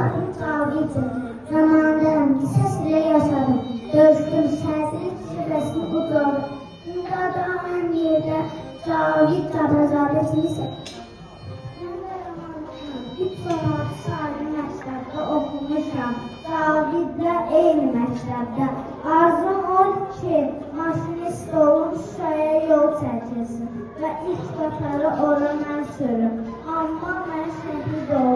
adım Caviddir. Zamanlarım səs ilə yaşadım. Dözdüm səhzlik şifrəsini ucaladım. Dünyada mən yerdə Cavid Cabrazadə kimi Üç sonraki sahibi məktəbdə oxumuşam. Cavidlə eyni məktəbdə. Arzum odur ki, maşinist olub Şuşaya yol çəkilsin və ilk qatarı ora mən sürüm. Amma mən şəhid oldum.